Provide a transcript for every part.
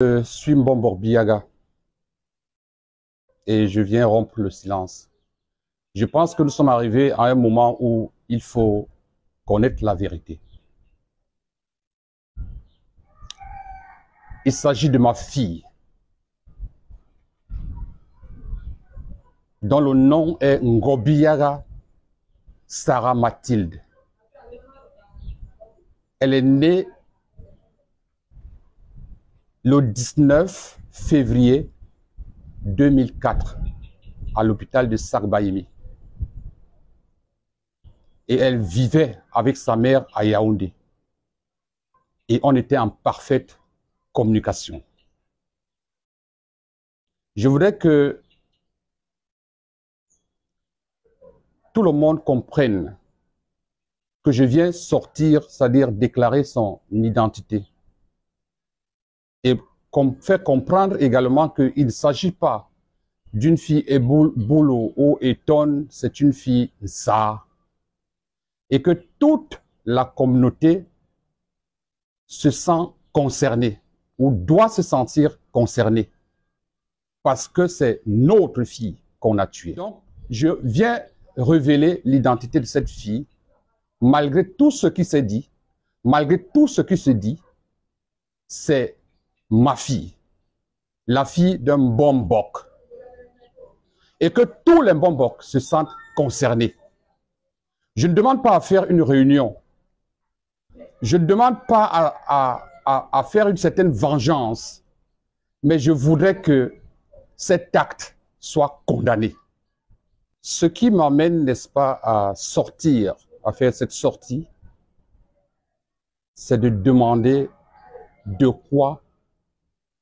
Je suis Mbombo Biaga et je viens rompre le silence. Je pense que nous sommes arrivés à un moment où il faut connaître la vérité. Il s'agit de ma fille, dont le nom est Ngobiaga Sarah Mathilde. Elle est née le 19 février 2004 à l'hôpital de Sarbaïmi. Et elle vivait avec sa mère à Yaoundé. Et on était en parfaite communication. Je voudrais que tout le monde comprenne que je viens sortir, c'est-à-dire déclarer son identité. Et fait comprendre également qu'il ne s'agit pas d'une fille Eboulou ou Eton, c'est une fille Za. Et que toute la communauté se sent concernée ou doit se sentir concernée parce que c'est notre fille qu'on a tuée. Donc, je viens révéler l'identité de cette fille malgré tout ce qui s'est dit, malgré tout ce qui se dit, c'est ma fille, la fille d'un Mbombok. Et que tous les Mbombok se sentent concernés. Je ne demande pas à faire une réunion. Je ne demande pas à faire une certaine vengeance. Mais je voudrais que cet acte soit condamné. Ce qui m'amène, n'est-ce pas, à sortir, à faire cette sortie, c'est de demander de quoi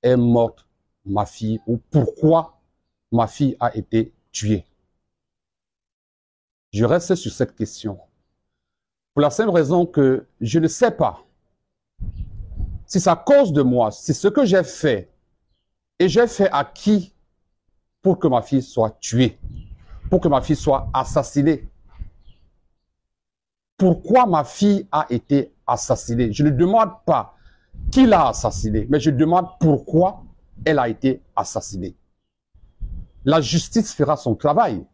est morte ma fille ou pourquoi ma fille a été tuée. Je reste sur cette question. Pour la simple raison que je ne sais pas si c'est à cause de moi, c'est ce que j'ai fait. Et j'ai fait à qui pour que ma fille soit tuée, pour que ma fille soit assassinée. Pourquoi ma fille a été assassinée? Je ne demande pas qui l'a assassinée, mais je demande pourquoi elle a été assassinée. La justice fera son travail.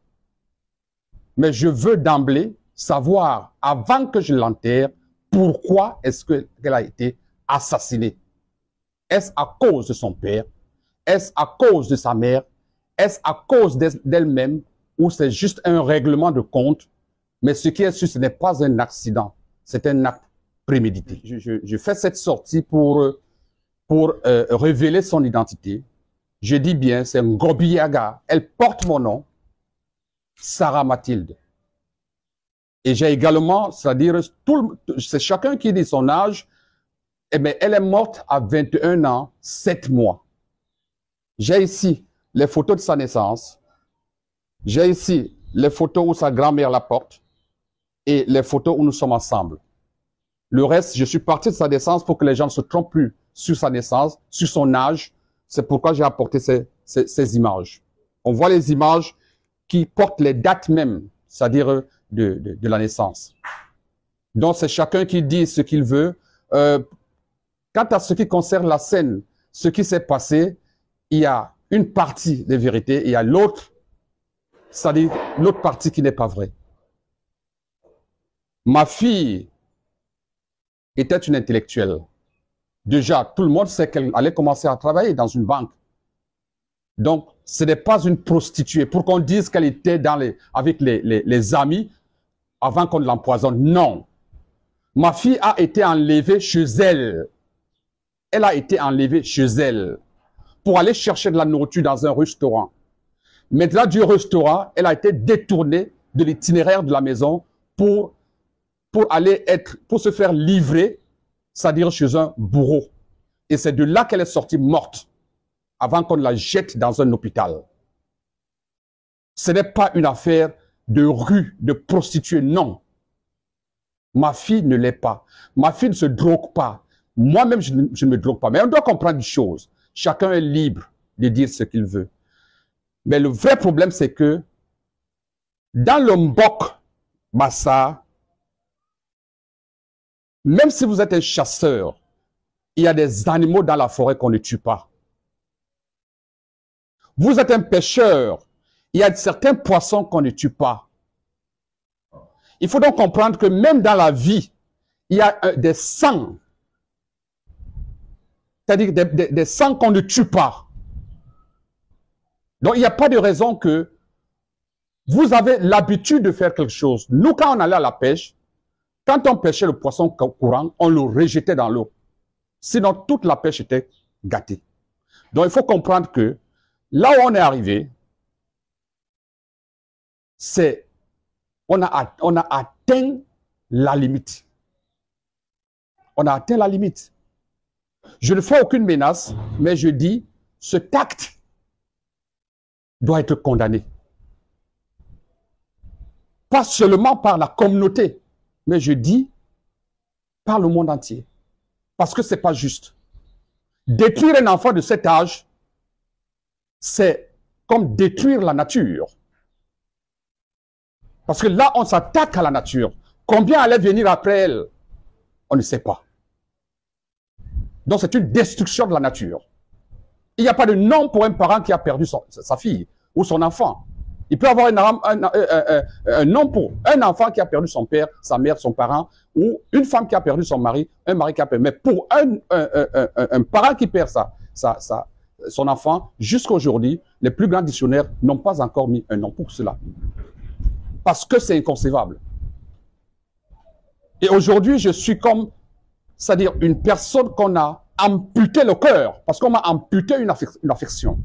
Mais je veux d'emblée savoir, avant que je l'enterre, pourquoi est-ce qu'elle a été assassinée. Est-ce à cause de son père? Est-ce à cause de sa mère? Est-ce à cause d'elle-même? Ou c'est juste un règlement de compte? Mais ce qui est sûr, ce n'est pas un accident. C'est un acte prémédité. Je fais cette sortie pour révéler son identité. Je dis bien, c'est Ngobiaga. Elle porte mon nom. Sarah Mathilde. Et j'ai également, c'est-à-dire, c'est chacun qui dit son âge, eh bien, elle est morte à 21 ans, 7 mois. J'ai ici les photos de sa naissance. J'ai ici les photos où sa grand-mère la porte et les photos où nous sommes ensemble. Le reste, je suis parti de sa naissance pour que les gens ne se trompent plus sur sa naissance, sur son âge. C'est pourquoi j'ai apporté ces images. On voit les images qui portent les dates même, c'est-à-dire de la naissance. Donc, c'est chacun qui dit ce qu'il veut. Quant à ce qui concerne la scène, ce qui s'est passé, il y a une partie de vérité et il y a l'autre, c'est-à-dire l'autre partie qui n'est pas vraie. Ma fille était une intellectuelle. Déjà, tout le monde sait qu'elle allait commencer à travailler dans une banque. Donc, ce n'est pas une prostituée. Pour qu'on dise qu'elle était avec les amis avant qu'on l'empoisonne. Non. Ma fille a été enlevée chez elle. Elle a été enlevée chez elle pour aller chercher de la nourriture dans un restaurant. Maintenant, du restaurant, elle a été détournée de l'itinéraire de la maison pour se faire livrer, c'est-à-dire chez un bourreau. Et c'est de là qu'elle est sortie morte, avant qu'on la jette dans un hôpital. Ce n'est pas une affaire de rue, de prostituée, non. Ma fille ne l'est pas. Ma fille ne se drogue pas. Moi-même, je ne me drogue pas. Mais on doit comprendre une chose. Chacun est libre de dire ce qu'il veut. Mais le vrai problème, c'est que dans le Mbok Massa, même si vous êtes un chasseur, il y a des animaux dans la forêt qu'on ne tue pas. Vous êtes un pêcheur. Il y a certains poissons qu'on ne tue pas. Il faut donc comprendre que même dans la vie, il y a des sangs. C'est-à-dire des sangs qu'on ne tue pas. Donc, il n'y a pas de raison que vous avez l'habitude de faire quelque chose. Nous, quand on allait à la pêche, quand on pêchait le poisson courant, on le rejetait dans l'eau. Sinon, toute la pêche était gâtée. Donc, il faut comprendre que là où on est arrivé, c'est on a atteint la limite. On a atteint la limite. Je ne fais aucune menace, mais je dis, cet acte doit être condamné. Pas seulement par la communauté, mais je dis par le monde entier. Parce que ce n'est pas juste. Détruire un enfant de cet âge, c'est comme détruire la nature. Parce que là, on s'attaque à la nature. Combien allait venir après elle? On ne sait pas. Donc c'est une destruction de la nature. Il n'y a pas de nom pour un parent qui a perdu sa fille ou son enfant. Il peut avoir un nom pour un enfant qui a perdu son père, sa mère, son parent, ou une femme qui a perdu son mari, un mari qui a perdu. Mais pour un parent qui perd son enfant, jusqu'à aujourd'hui, les plus grands dictionnaires n'ont pas encore mis un nom pour cela. Parce que c'est inconcevable. Et aujourd'hui, je suis comme, c'est-à-dire une personne qu'on a amputé le cœur, parce qu'on m'a amputé une affection.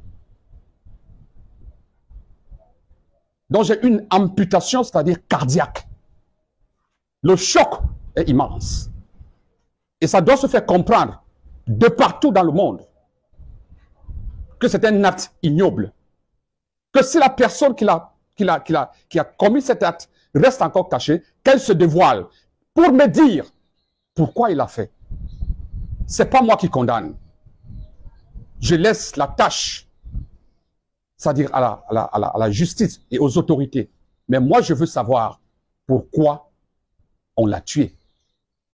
Donc j'ai une amputation, c'est-à-dire cardiaque. Le choc est immense. Et ça doit se faire comprendre de partout dans le monde que c'est un acte ignoble. Que si la personne qui a commis cet acte reste encore cachée, qu'elle se dévoile pour me dire pourquoi il a fait. C'est pas moi qui condamne. Je laisse la tâche, c'est-à-dire à la justice et aux autorités. Mais moi, je veux savoir pourquoi on l'a tué.